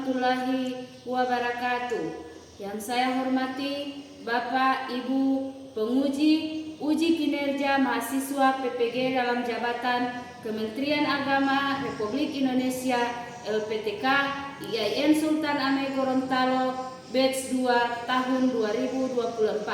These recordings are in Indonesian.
warahmatullahi wabarakatuh. Yang saya hormati Bapak Ibu penguji uji kinerja mahasiswa PPG dalam jabatan Kementerian Agama Republik Indonesia LPTK IAIN Sultan Amai Gorontalo batch 2 tahun 2024.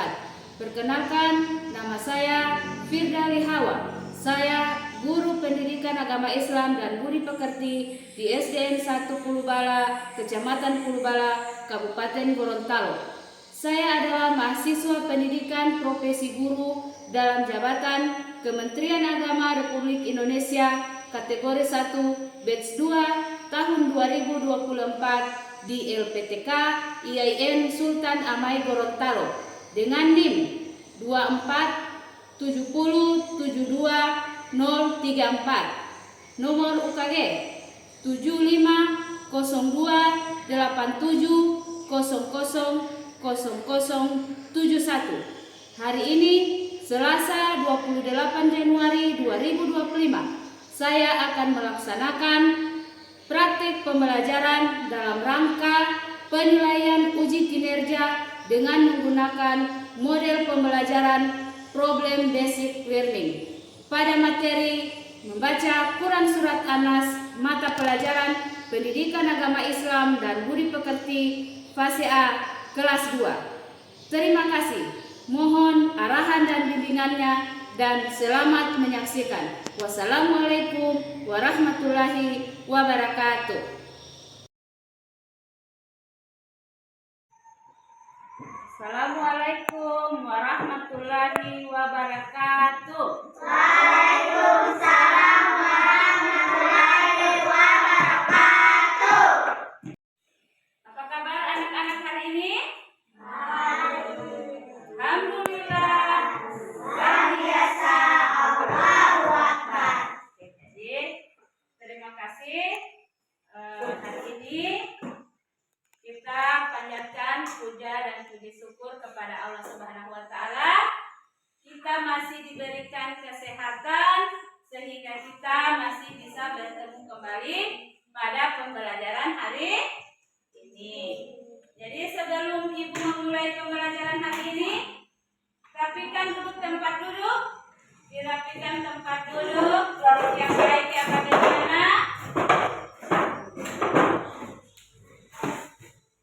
Perkenalkan, nama saya Firdali Hawa. Saya guru pendidikan agama Islam dan budi pekerti di SDN 1 Pulubala, Kecamatan Pulubala, Kabupaten Gorontalo. Saya adalah mahasiswa pendidikan profesi guru dalam jabatan Kementerian Agama Republik Indonesia kategori 1 batch 2 tahun 2024 di LPTK IAIN Sultan Amai Gorontalo dengan NIM 247072034, nomor UKG 750287000071. Hari ini Selasa 28 Januari 2025, saya akan melaksanakan praktik pembelajaran dalam rangka penilaian uji kinerja dengan menggunakan model pembelajaran problem basic learning pada materi membaca Quran Surat An-Nas mata pelajaran pendidikan agama Islam dan budi pekerti fase A kelas 2. Terima kasih. Mohon arahan dan bimbingannya dan selamat menyaksikan. Wassalamualaikum warahmatullahi wabarakatuh. Assalamualaikum warahmatullahi wabarakatuh. Waalaikumsalam warahmatullahi wabarakatuh. Apa kabar anak-anak hari ini? Alhamdulillah. Luar biasa. Allahu Akbar. Jadi terima kasih. Hari ini kita panjatkan puja dan puji syukur kepada Allah Subhanahu wa taala. Kita masih diberikan kesehatan sehingga kita masih bisa bertemu kembali pada pembelajaran hari ini. Jadi sebelum Ibu memulai pembelajaran hari ini, rapikan dulu tempat duduk. Dirapikan tempat duduk yang baik yang ada di mana.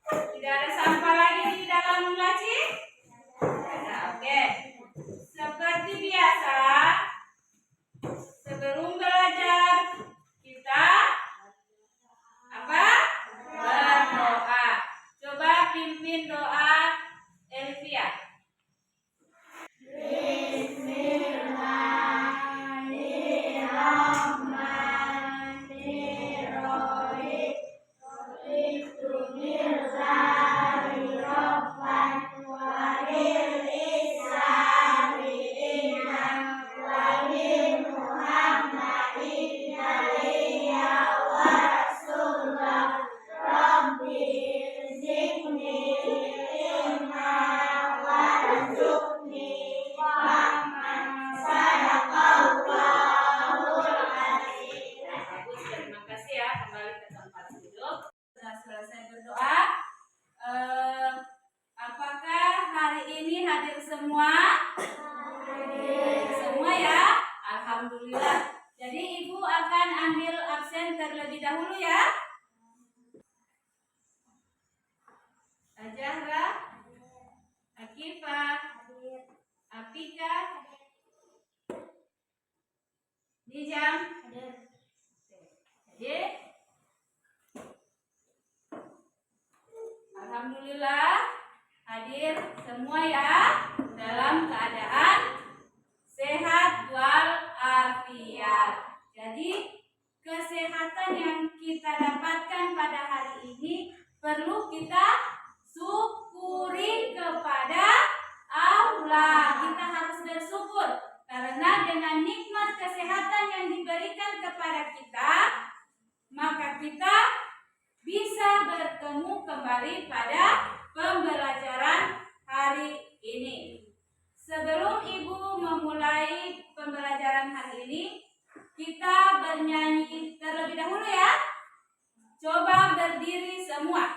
Tidak ada sampah lagi di dalam laci? Oke. Seperti biasa, sebelum belajar kita berdoa. Coba pimpin doa Elvia. Selesai berdoa, apakah hari ini hadir semua? Semua ya? Alhamdulillah. Jadi Ibu akan ambil absen terlebih dahulu ya. Azahra, Akifa, Apika, Nijam, hadir. Alhamdulillah hadir semua ya dalam keadaan sehat walafiat. Jadi kesehatan yang kita dapatkan pada hari ini perlu kita syukuri kepada Allah. Kita harus bersyukur karena dengan nikmat kesehatan yang diberikan kepada kita, maka kita bisa bertemu kembali pada pembelajaran hari ini. Sebelum Ibu memulai pembelajaran hari ini, kita bernyanyi terlebih dahulu ya. Coba berdiri semua.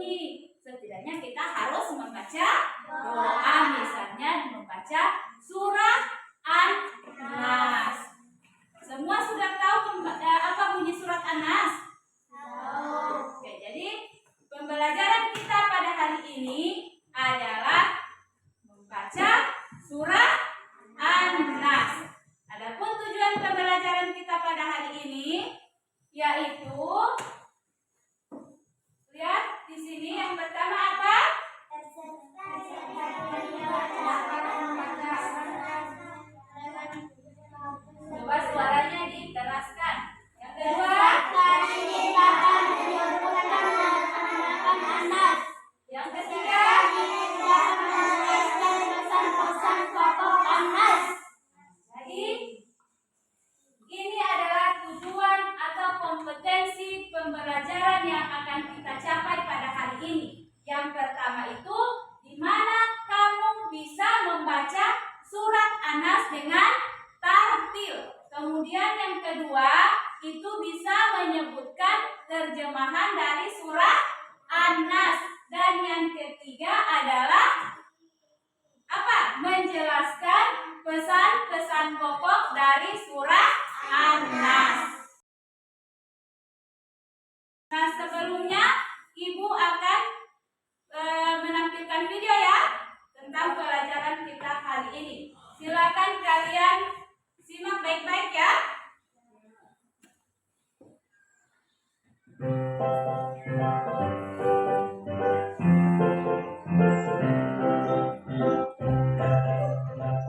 penuhi. Setidaknya kita harus membaca doa, misalnya membaca surah An-Nas. Semua sudah tahu apa bunyi surat An-Nas? Oke, jadi pembelajaran kita pada hari ini adalah membaca surah An-Nas. Adapun tujuan pembelajaran kita pada hari ini yaitu, lihat di sini yang pertama apa? Coba suaranya dikeraskan. Yang kedua, yang ketiga, jadi ini adalah tujuan atau kompetensi pembelajaran yang akan kita capai pada hari ini. Yang pertama itu, di mana kamu bisa membaca surat An-Nas dengan tartil. Kemudian yang kedua, itu bisa menyebutkan terjemahan dari surat An-Nas. Dan yang ketiga adalah apa? Menjelaskan pesan-pesan pokok dari surat An-Nas. Nah, sebelumnya Ibu akan menampilkan video ya tentang pelajaran kita hari ini. Silakan kalian simak baik-baik ya.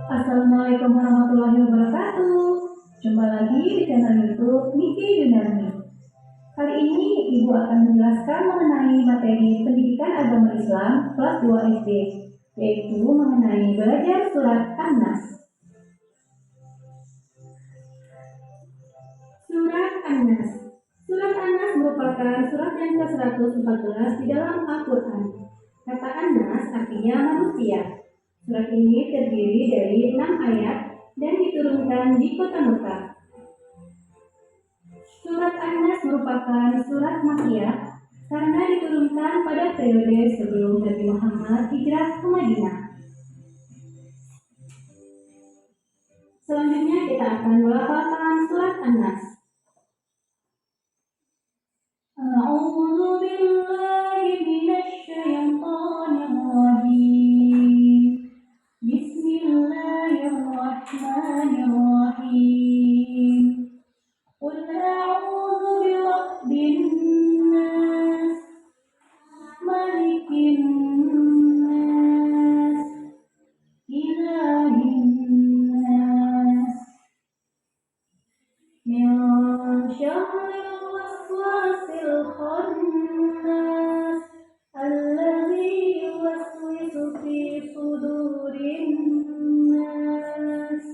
Assalamualaikum warahmatullahi wabarakatuh. Jumpa lagi di channel YouTube Niki Yunarni. Kali ini Ibu akan menjelaskan mengenai materi pendidikan agama Islam kelas 2 SD, yaitu mengenai belajar surat An-Nas. Surat An-Nas. Surat An-Nas merupakan surat yang ke-114 di dalam Al-Quran. Kata An-Nas artinya manusia. Surat ini terdiri dari 6 ayat dan diturunkan di kota Mekah. Surat An-Nas merupakan surat Makkiyah karena diturunkan pada periode sebelum Nabi Muhammad hijrah ke Madinah. Selanjutnya kita akan melafalkan surat An-Nas. A'udzu billahi minasy syaithanir rajim. Bismillahirrahmanirrahim. Qul a'udzu birabbin nas, malikin nas, ilahin nas, min syarril waswasil khannas, alladzi yuwaswisu fi sudurin nas,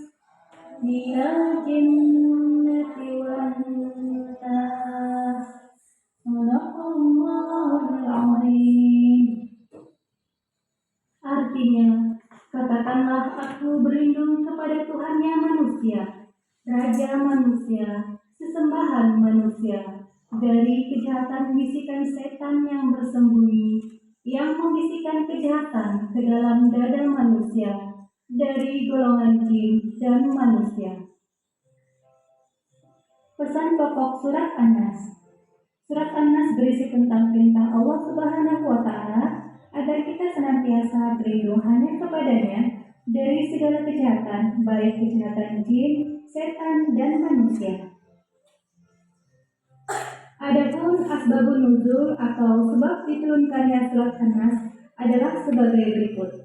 minal jinnati wan nas. Sadaqallahul azim. Artinya, katakanlah aku berlindung kepada Tuhannya manusia, Raja manusia, sesembahan manusia, dari kejahatan bisikan setan yang bersembunyi, yang membisikkan kejahatan ke dalam dada manusia, dari golongan jin dan manusia. Pesan pokok surat An-Nas. Surat An-Nas berisi tentang perintah Allah Subhanahu wa Ta'ala agar kita senantiasa berlindung hanya kepadanya dari segala kejahatan, baik kejahatan jin, setan, dan manusia. Adapun asbabun nuzul atau sebab diturunkannya surat An-Nas adalah sebagai berikut.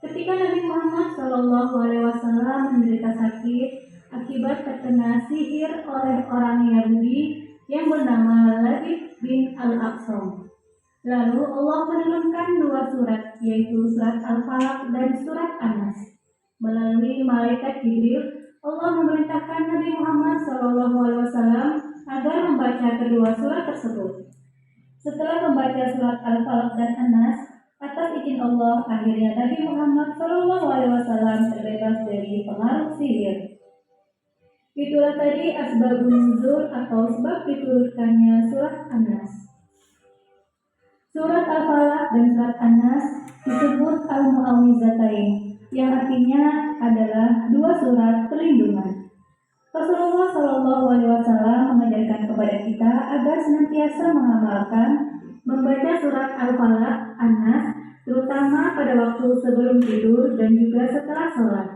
Ketika Nabi Muhammad SAW menderita sakit akibat terkena sihir oleh orang Yahudi yang bernama Labid bin Al-Aqsam. Lalu Allah menurunkan 2 surat, yaitu surat Al-Falaq dan surat An-Nas. Melalui malaikat Jibril, Allah memerintahkan Nabi Muhammad SAW agar membaca kedua surat tersebut. Setelah membaca surat Al-Falaq dan An-Nas, atas izin Allah, akhirnya Nabi Muhammad SAW terbebas dari pengaruh sihir. Itulah tadi asbabun nuzul atau sebab diturunkannya surat An-Nas. Surat Al-Falaq dan surat An-Nas disebut Al-Mu'awwizatain, yang artinya adalah dua surat perlindungan. Rasulullah Shallallahu Alaihi Wasallam mengajarkan kepada kita agar senantiasa mengamalkan membaca surat Al-Falaq, An-Nas, terutama pada waktu sebelum tidur dan juga setelah sholat,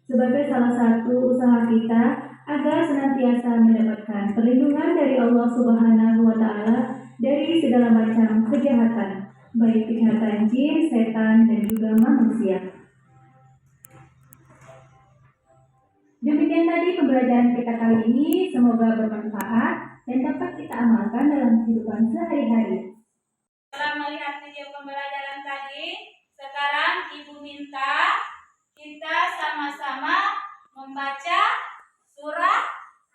sebagai salah satu usaha kita agar senantiasa mendapatkan perlindungan dari Allah Subhanahu wa Ta'ala dari segala macam kejahatan, baik kejahatan jin, setan, dan juga manusia. Demikian tadi pembelajaran kita kali ini, semoga bermanfaat dan dapat kita amalkan dalam kehidupan sehari-hari. Setelah melihat video pembelajaran tadi, sekarang Ibu minta kita sama-sama membaca surah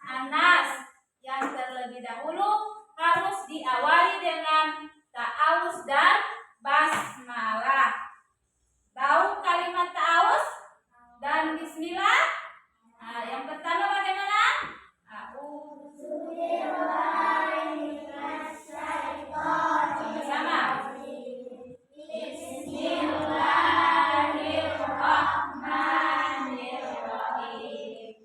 An-Nas yang terlebih dahulu harus diawali dengan ta'awuz dan basmalah. Tahu kalimat ta'awuz dan bismillah? Nah, yang pertama bagaimana? Sama-sama. Bismillahirrahmanirrahim.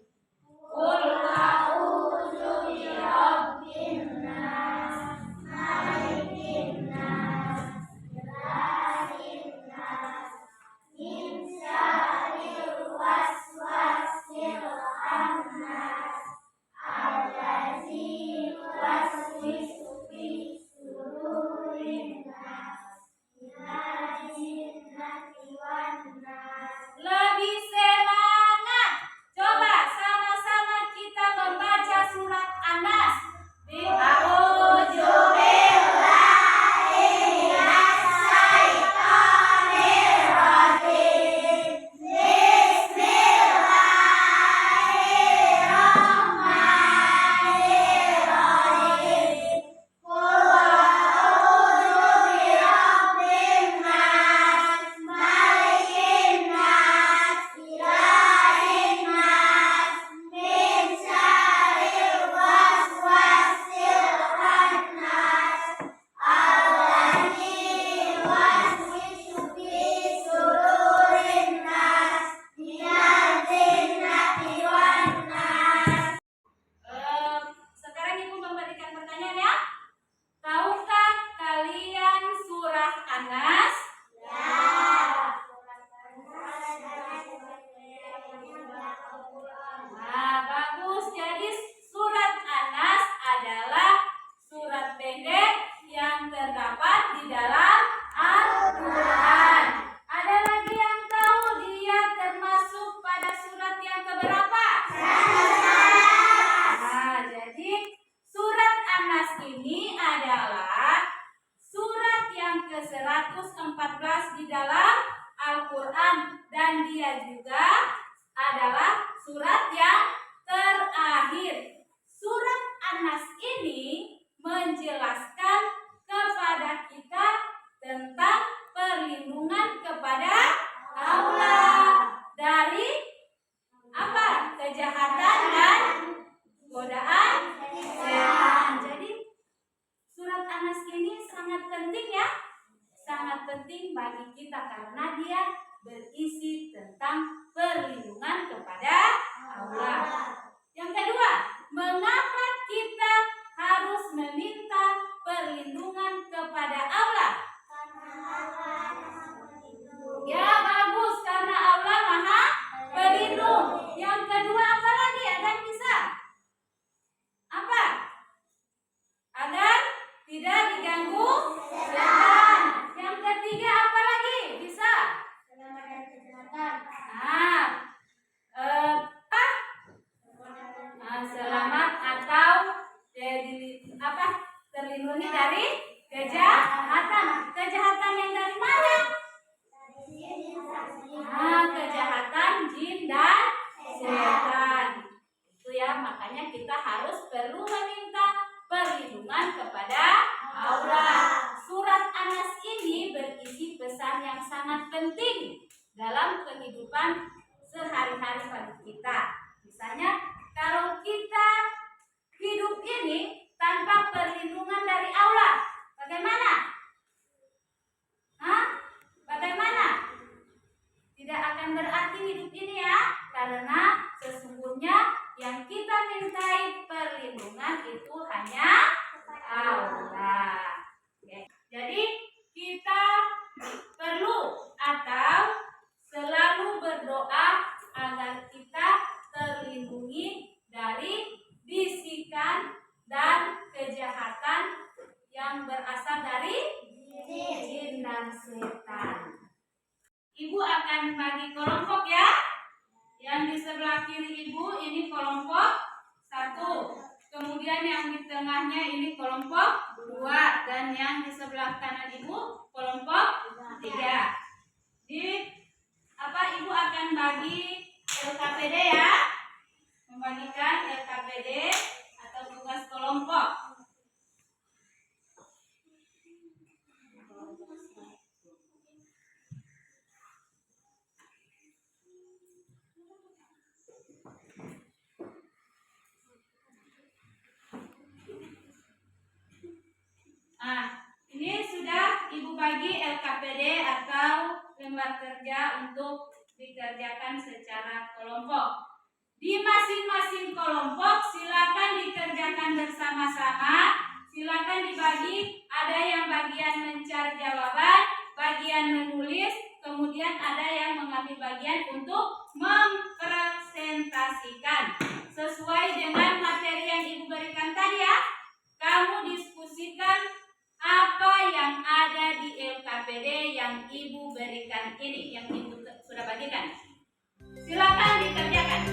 Qul a'udzu birabbin nas, malikin nas, ilahin nas, min syarril waswasil khannas, allazi yuwaswisu fi sudurin nas, minal jinnati wan nas. Lebih semangat. Coba sama-sama kita membaca surat An-Nas. A'udzu billahi minasyaitonir rajim. Bismillahirrahmanirrahim. Qul a'udzu birabbin nas, malikin nas, ilahin nas, min syarril waswasil khannas, allazi yuwaswisu fi sudurin nas, minal jinnati wan nas. Sekarang Ibu memberikan pertanyaan ya. Tahukah kalian surah An-Nas? Nah, bagus. Jadi surat An-Nas adalah surat pendek yang terdapat di dalam Al-Quran. Ada lagi yang tahu dia termasuk pada surat yang keberapa? Nah, jadi surat An-Nas ini adalah surat yang ke-114 di dalam Al-Quran, dan dia juga adalah surat yang terakhir. Surat An-Nas ini menjelaskan kepada kita tentang perlindungan kepada Allah dari apa? Kejahatan dan godaan setan. Jadi surat An-Nas ini sangat penting ya. Sangat penting bagi kita karena dia berisi tentang perlindungan kepada Allah. Yang kedua, mengapa kita harus meminta perlindungan kepada Allah? Ya bagus, karena Allah Maha Pelindung. Yang kedua apa lagi? Ada yang bisa? Apa? Agar tidak diganggu setan. Yang ketiga apa lagi? Bisa? Selamat atau terlindungi dari kejahatan. Kejahatan yang dari mana? Kejahatan jin dan setan. Itu ya, makanya kita perlu meminta perlindungan kepada Allah. Surat An-Nas ini berisi pesan yang sangat penting dalam kehidupan sehari-hari bagi kita. Misalnya, kalau kita hidup ini tanpa perlindungan dari Allah, bagaimana? akan bagi kelompok ya. Yang di sebelah kiri ibu ini kelompok 1. Kemudian yang di tengahnya ini kelompok 2 dan yang di sebelah kanan ibu kelompok 3. Ibu akan bagi LKPD ya. Membagikan LKPD atau tugas kelompok. Ini sudah ibu bagi LKPD atau lembar kerja untuk dikerjakan secara kelompok. Di masing-masing kelompok silakan dikerjakan bersama-sama, silakan dibagi, ada yang bagian mencari jawaban, bagian menulis, kemudian ada yang mengambil bagian untuk mempresentasikan. Sesuai dengan materi yang ibu berikan tadi ya, kamu diskusikan apa yang ada di LKPD yang ibu berikan ini, yang ibu sudah bagikan. Silakan dikerjakan.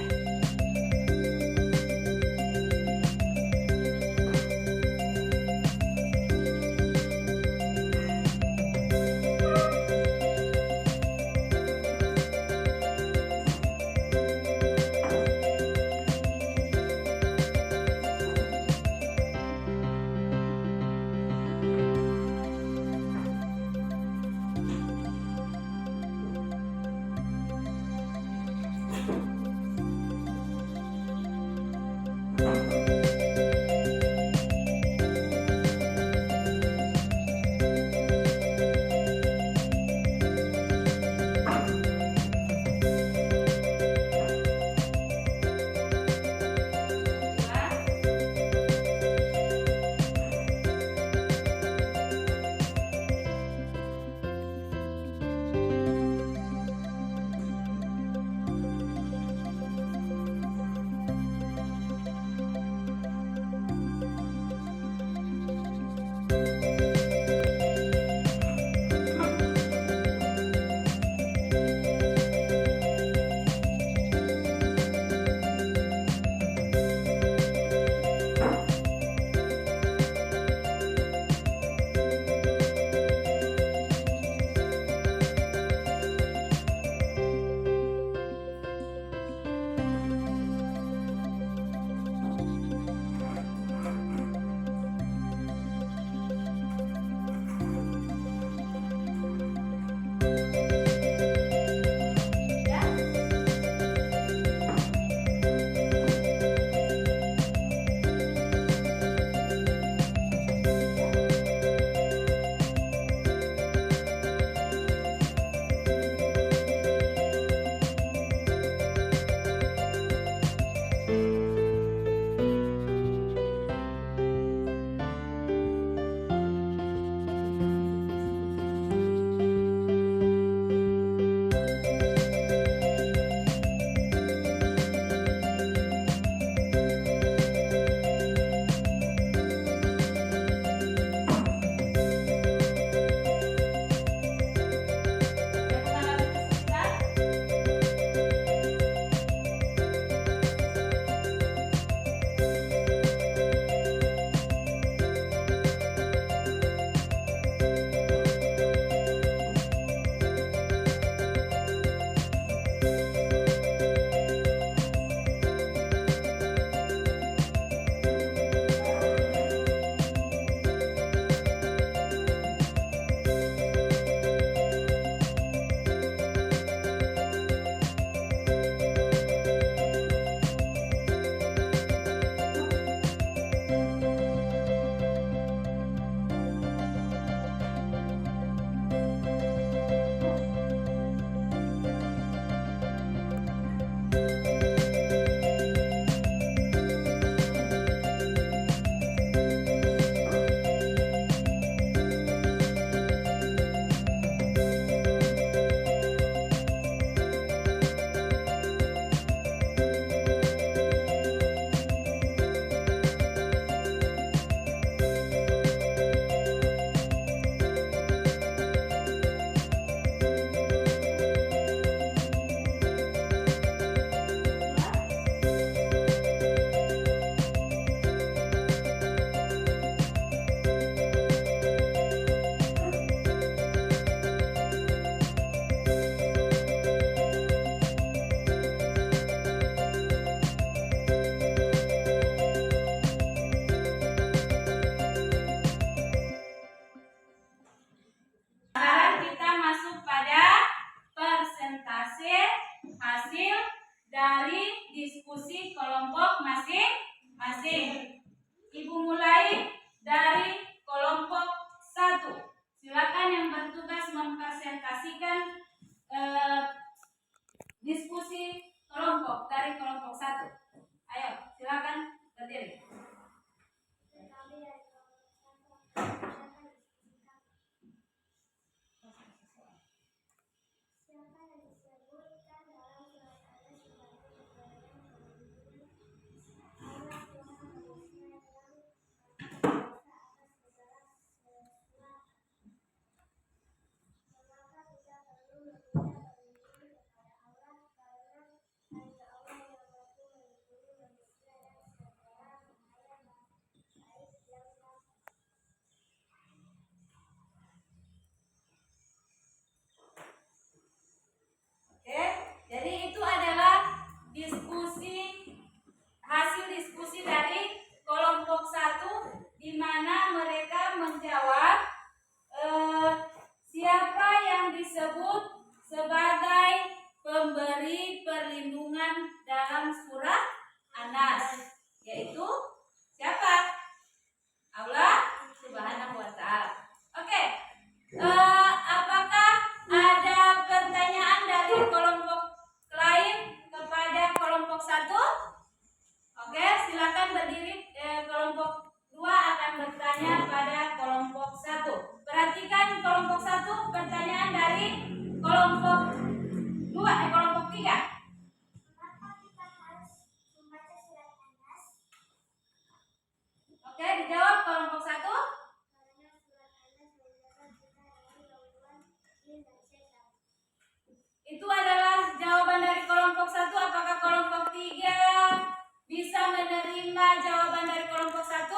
Itu adalah jawaban dari kelompok 1. Apakah kelompok 3 bisa menerima jawaban dari kelompok 1?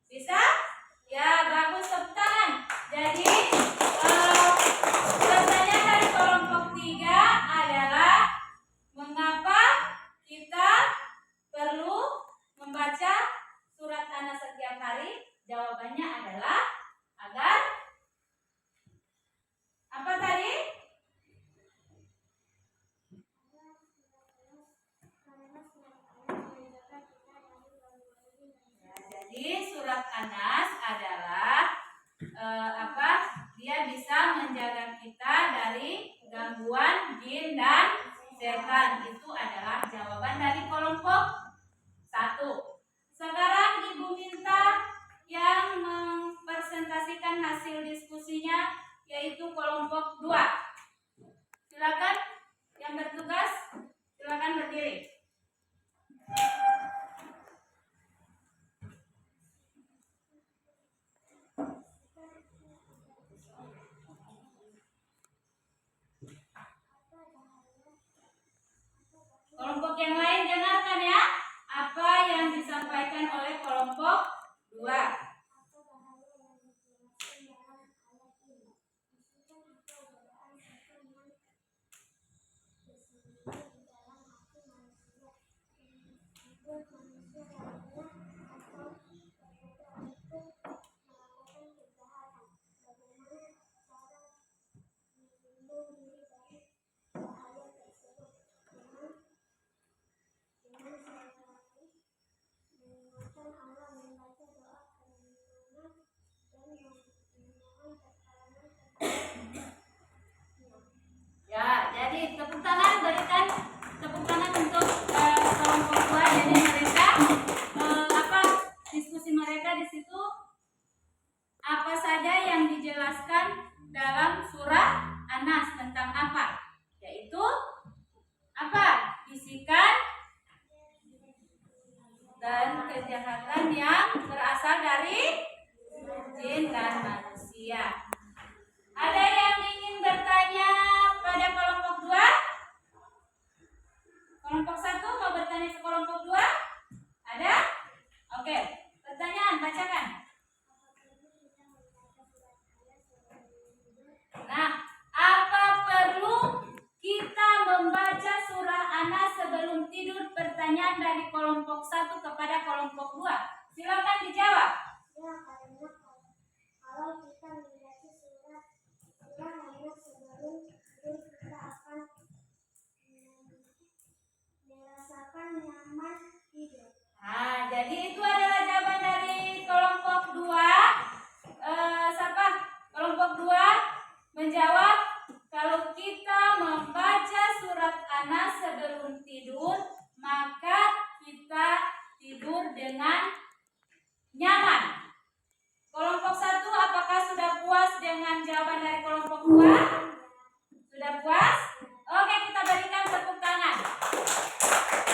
Bisa? Ya, bagus, tepuk tangan. Jadi pertanyaan dari kelompok 3 adalah mengapa kita perlu membaca surat An-Nas setiap hari? Jawabannya adalah agar apa tadi? Ya, jadi surat An-Nas adalah apa? Dia bisa menjaga kita dari gangguan jin dan setan. Itu adalah jawaban dari kelompok 1. Sekarang Ibu minta yang mempresentasikan hasil diskusinya, yaitu kelompok 2. Silakan yang bertugas, silakan berdiri. Kelompok yang lain dengarkan ya, apa yang disampaikan oleh kelompok 2. Ya, jadi tepuk tangan, berikan tepuk tangan untuk kelompok 2. Jadi mereka diskusi mereka di situ apa saja yang dijelaskan dalam surah An-Nas tentang apa? Yaitu apa? Bisikan dan kejahatan yang berasal dari jin dan manusia. Ada yang ingin bertanya pada kelompok 2? Kelompok 1 mau bertanya ke kelompok 2? Ada? Oke. Pertanyaan, bacakan. Nah, apa perlu kita membaca surah An-Nas sebelum tidur? Pertanyaan dari kelompok 1 kepada kelompok 2. Silakan dijawab. Ya, karena kalau kita membaca surat An-Nas sebelum tidur, kita akan merasakan nyaman tidur. Nah, jadi itu adalah jawaban dari kelompok 2. Siapa? Kelompok 2 menjawab kalau kita membaca surat An-Nas sebelum tidur, maka kita tidur dengan nyaman. Kelompok 1 apakah sudah puas dengan jawaban dari kelompok 2? Sudah puas? Oke, kita berikan tepuk tangan.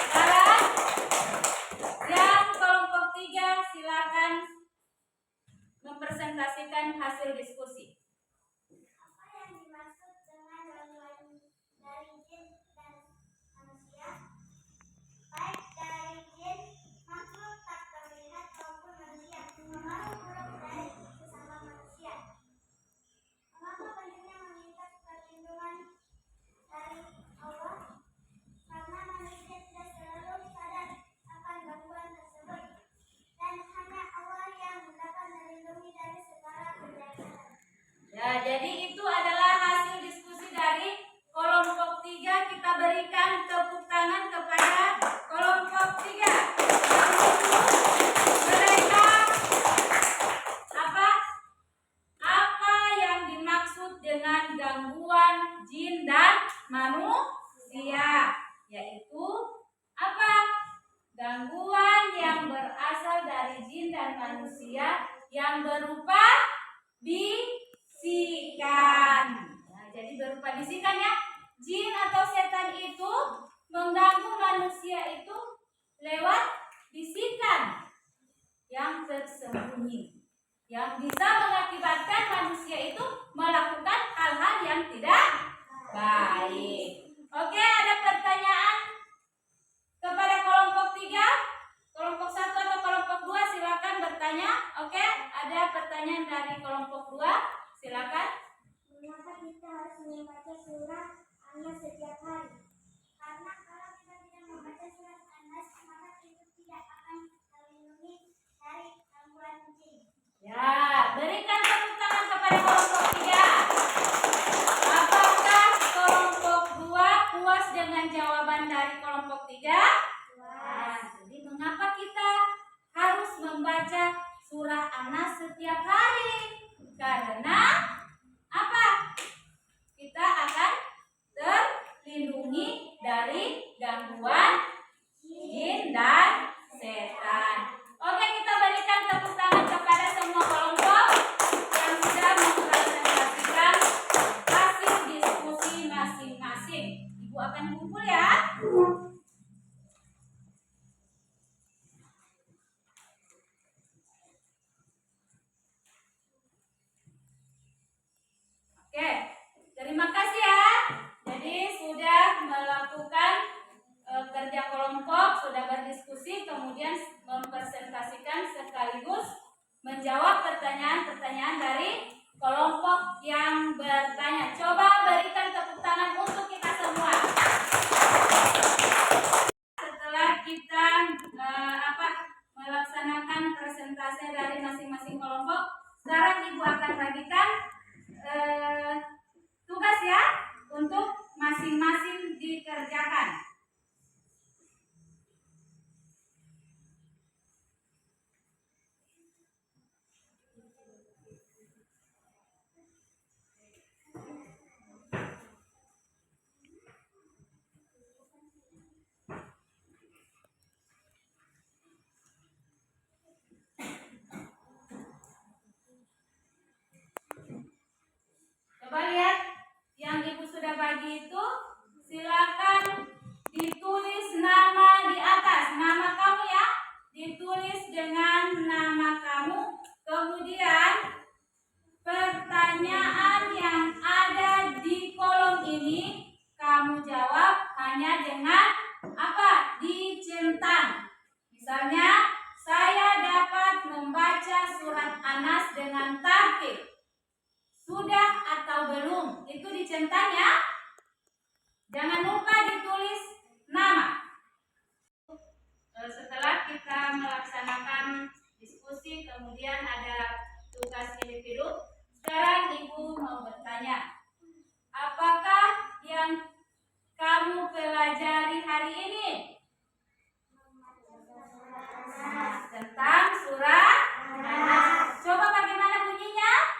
Sekarang yang kelompok 3 silakan mempresentasikan hasil diskusi. Apa yang dimaksud dengan gangguan dari jin dan manusia? Baik dari jin, makhluk tak terlihat maupun manusia, termasuk buruk dari sesama manusia. Mengapa pentingnya meminta perlindungan dari Allah? Karena manusia tidak selalu sadar akan gangguan tersebut, dan hanya Allah yang dapat melindungi dari segala kejahatan. Ya, jadi itu adalah hasil diskusi dari kelompok 3. Kita berikan tepuk tangan kepada kelompok 3. Mereka apa yang dimaksud dengan gangguan jin dan manusia? Yaitu apa? Gangguan yang berasal dari jin dan manusia yang berupa bisikan. Nah, jadi berupa bisikan ya. Jin atau setan itu mengganggu manusia itu lewat bisikan yang tersembunyi, yang bisa mengakibatkan manusia itu melakukan hal-hal Baik. Oke, ada pertanyaan kepada kelompok 3, kelompok 1 atau kelompok 2, silakan bertanya. Oke, ada pertanyaan dari kelompok 2, silakan. Mengapa kita harus membaca surah An-Nas setiap hari? Karena kalau kita tidak membaca surat An-Nas, maka kita tidak akan terlindungi dari gangguan jin. Ya, berikan tepuk tangan kepada kelompok 3. Apakah kelompok 2 puas dengan jawaban dari kelompok 3? Nah, jadi mengapa kita harus membaca surah An-Nas setiap hari? Karena apa? Kita akan terlindungi dari gangguan jin dan setan. Oke, kita berikan tepuk tangan kepada semua kelompok yang sudah mempresentasikan hasil diskusi masing-masing. Ibu akan kumpul ya. Oke, terima kasih ya. Jadi sudah melakukan kerja kelompok, sudah berdiskusi, kemudian mempresentasikan sekaligus menjawab pertanyaan-pertanyaan dari kelompok yang bertanya. Coba berikan tepuk tangan untuk kita semua. Setelah kita melaksanakan presentasi dari masing-masing kelompok, sekarang Ibu akan bagikan tugas ya untuk masing-masing dikerjakan. Coba lihat yang Ibu sudah bagi itu, silakan ditulis nama di atas, nama kamu ya, ditulis dengan nama kamu, kemudian pertanyaan yang ada di kolom ini kamu jawab hanya dengan apa? Dicentang. Misalnya, saya dapat membaca surat An-Nas dengan tartib. Sudah atau belum? Itu dicentang ya. Jangan lupa ditulis nama. Setelah kita melaksanakan diskusi, kemudian ada tugas individu. Sekarang Ibu mau bertanya, apakah yang kamu pelajari hari ini? Tentang surah An-Nas. Coba bagaimana bunyinya?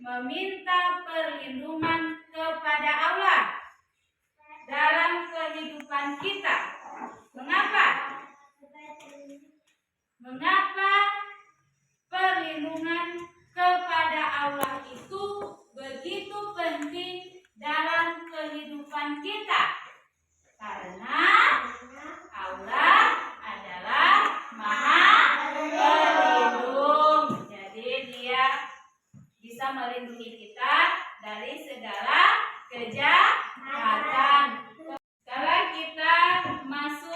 meminta perlindungan kepada Allah dalam kehidupan kita. Mengapa? Mengapa perlindungan kepada Allah itu begitu penting dalam kehidupan kita? Karena Allah adalah Maha Pelindung. Jadi Dia bisa melindungi kita dari segala kejahatan. Sekarang kita masuk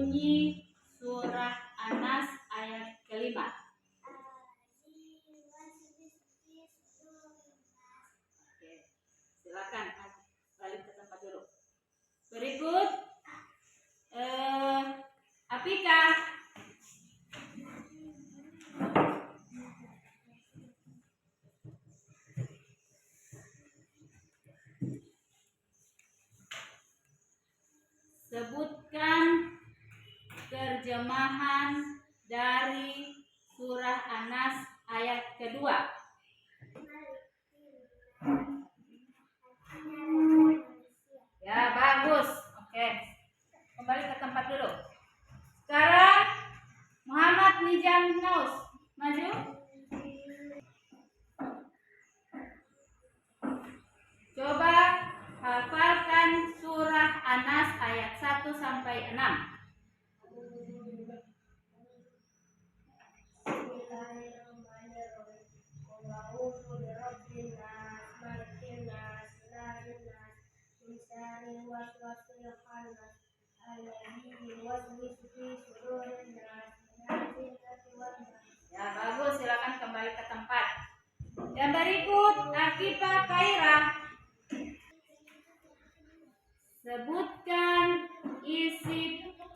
bunyi surah An-Nas ayat kelima. Oke, silakan balik ke tempat dulu. Berikut Apika. Sebutkan terjemahan dari surah An-Nas ayat kedua. Ya, bagus. Oke. Kembali ke tempat dulu. Sekarang Muhammad Nijam Naus, maju. Coba hafalkan surah An-Nas ayat 1 sampai 6. Ya, bagus. Silakan kembali ke tempat. Yang berikut Akifah Kairah. Sebutkan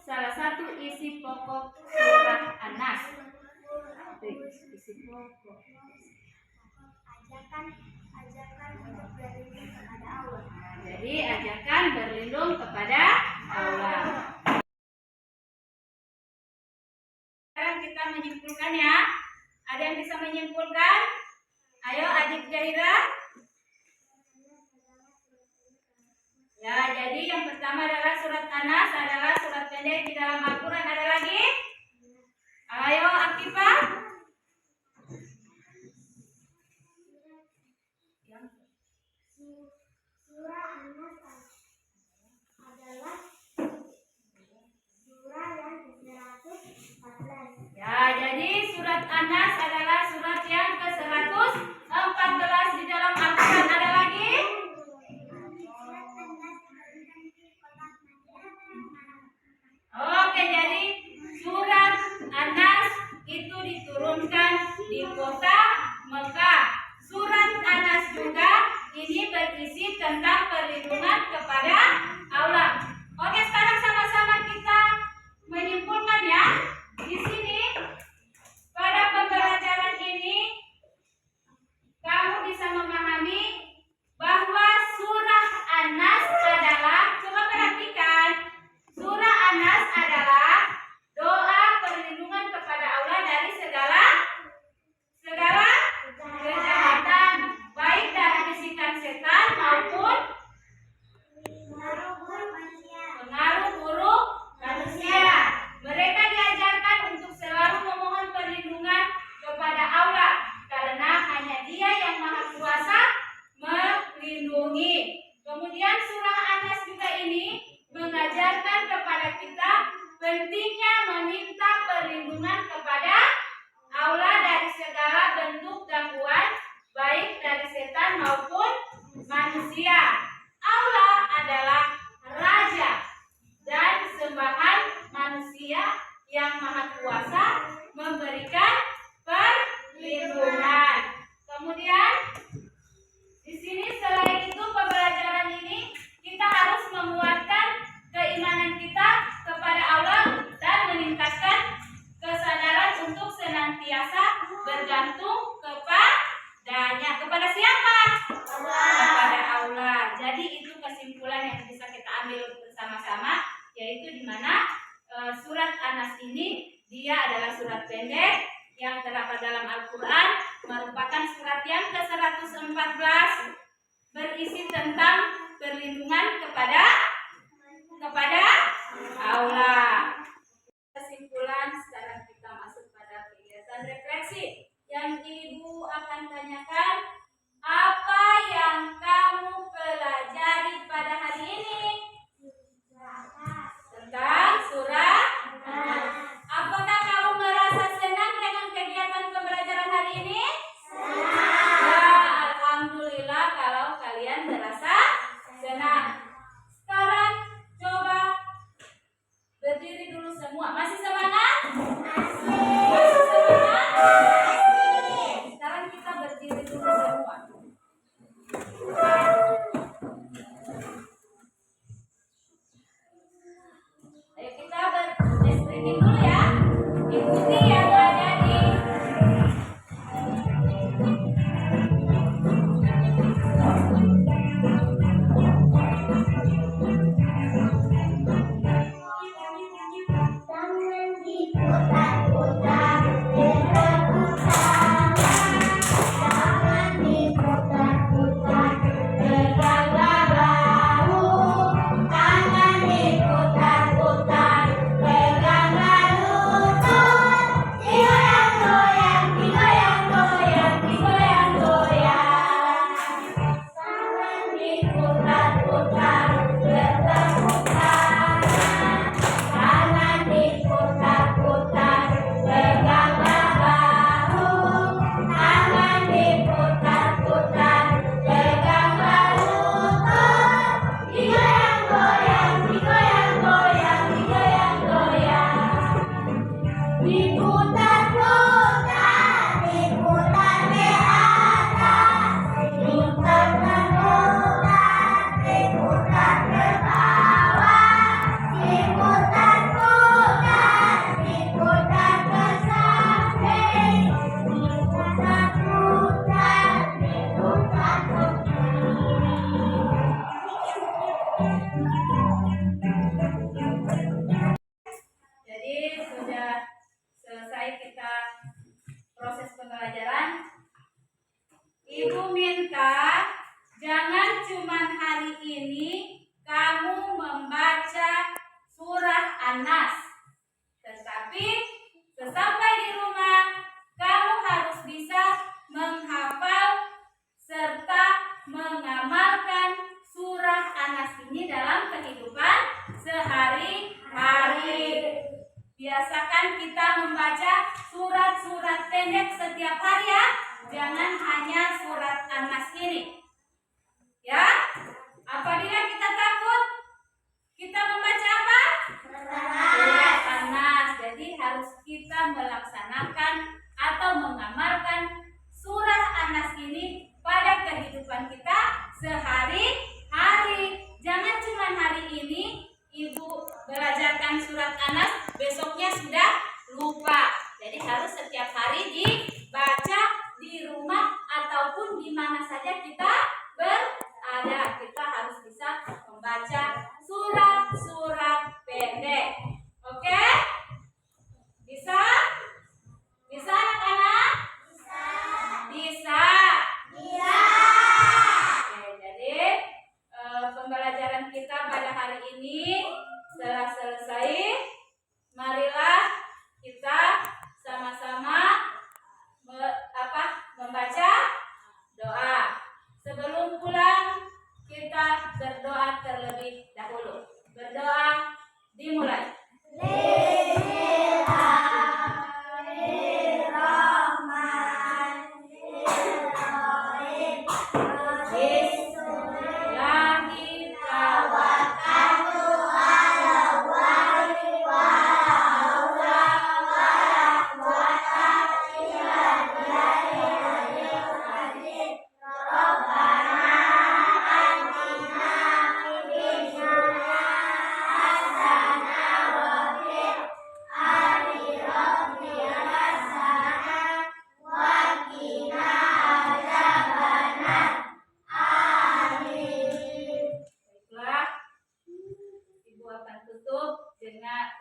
salah satu isi pokok surah An-Nas. Isi pokok. Ajakan untuk berlindung kepada Allah. Jadi ajakan berlindung kepada Allah. Sekarang kita menyimpulkan ya. Ada yang bisa menyimpulkan? Ayo adik Jaira. Ya, jadi yang pertama adalah surat An-Nas adalah surat pendek di dalam Al-Quran. Ada lagi? Ayo Akifah. Surah An-Nas adalah surah yang ke-114. Ya, jadi surat An-Nas adalah surat yang ke-114 di dalam Al-Quran. Ada lagi? Oke, jadi surat An-Nas itu diturunkan di kota Mekah. Surat An-Nas juga ini berisi tentang perlindungan kepada Allah. Oke, sekarang sama-sama kita menyimpulkan ya. Di sini pada pembelajaran ini kamu bisa memahami bahwa surah An-Nas adalah, coba perhatikan, surah An-Nas adalah doa perlindungan kepada Allah dari segala kejahatan, baik dari bisikan setan maupun pengaruh buruk manusia. Mereka diajarkan untuk selalu memohon perlindungan kepada Allah karena hanya Dia yang Maha Kuasa melindungi. Kemudian surah An-Nas juga ini mengajarkan kepada kita pentingnya meminta perlindungan kepada Allah dari segala bentuk gangguan, baik dari setan maupun manusia. Allah adalah Raja dan sembahan manusia yang Maha Kuasa memberikan perlindungan. Kemudian di sini selain itu pembelajaran ini kita harus menguatkan keimanan kita kepada Allah dan meningkatkan kesadaran untuk senantiasa bergantung kepadanya. Kepada siapa? Kepada Allah. Jadi itu kesimpulan yang bisa kita ambil bersama-sama, yaitu di mana surat An-Nas ini dia adalah surat pendek yang terdapat dalam Al-Quran, merupakan surat yang ke-114 berisi tentang perlindungan kepada Allah. Kesimpulan, sekarang kita masuk pada kegiatan refleksi yang Ibu akan tanyakan, apa yang kamu pelajari pada hari ini? Tentang surah An-Nas. Apakah kamu merasa senang dengan kegiatan pembelajaran hari ini? Ya, alhamdulillah. semua. Masih semangat? Masih. Masih semangat? Masih. Sekarang kita berdiri dulu semua. Ayo kita berstretching dulu ya. Ikuti yang ada di Tangan diputar-putar, bertepuk tangan. Tangan diputar-putar, tegaklah bahu. Tangan diputar-putar, tegaklah lutut. Digoyang-goyang, digoyang-goyang, digoyang-goyang. Tangan diputar-putar, bertepuk tangan. Tangan diputar-putar, tegaklah bahu. Tangan diputar-putar, tegaklah lutut. Digoyang-goyang, digoyang-goyang, digoyang-goyang. Diputar-putar, diputar ke atas. Diputar-putar, diputar ke bawah. Diputar-putar, diputar ke samping. Diputar-putar, diputar ke kiri. Jadi sudah selesai kita proses pembelajaran. Ibu minta jangan cuman hari ini kamu membaca surah An-Nas, tetapi sesampai di rumah kamu harus bisa menghafal serta mengamalkan surah An-Nas ini dalam kehidupan sehari-hari. Biasakan kita membaca surat-surat pendek setiap hari ya. Jangan hanya surat An-Nas ini. Ya. Apabila kita takut, kita membaca apa? Surat An-Nas. Jadi harus kita melaksanakan atau mengamalkan surah An-Nas ini pada kehidupan kita sehari-hari. Jangan cuma hari ini Ibu belajarkan surat An-Nas, besoknya sudah lupa. Jadi harus setiap hari dibaca di rumah ataupun di mana saja kita berada. Kita harus bisa membaca surat-surat pendek. Oke? Bisa? Bisa anak-anak? Bisa. Bisa. Bisa. Oke, jadi pembelajaran kita pada hari ini telah selesai. Marilah kita sama-sama membaca doa. Sebelum pulang kita berdoa terlebih dahulu. Berdoa dimulai.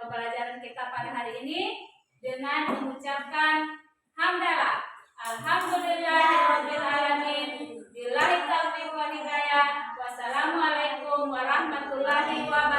Pembelajaran kita pada hari ini dengan mengucapkan hamdalah. Alhamdulillahirabbil alamin. Billahi taufiq wal hidayah. Wassalamualaikum warahmatullahi wabarakatuh.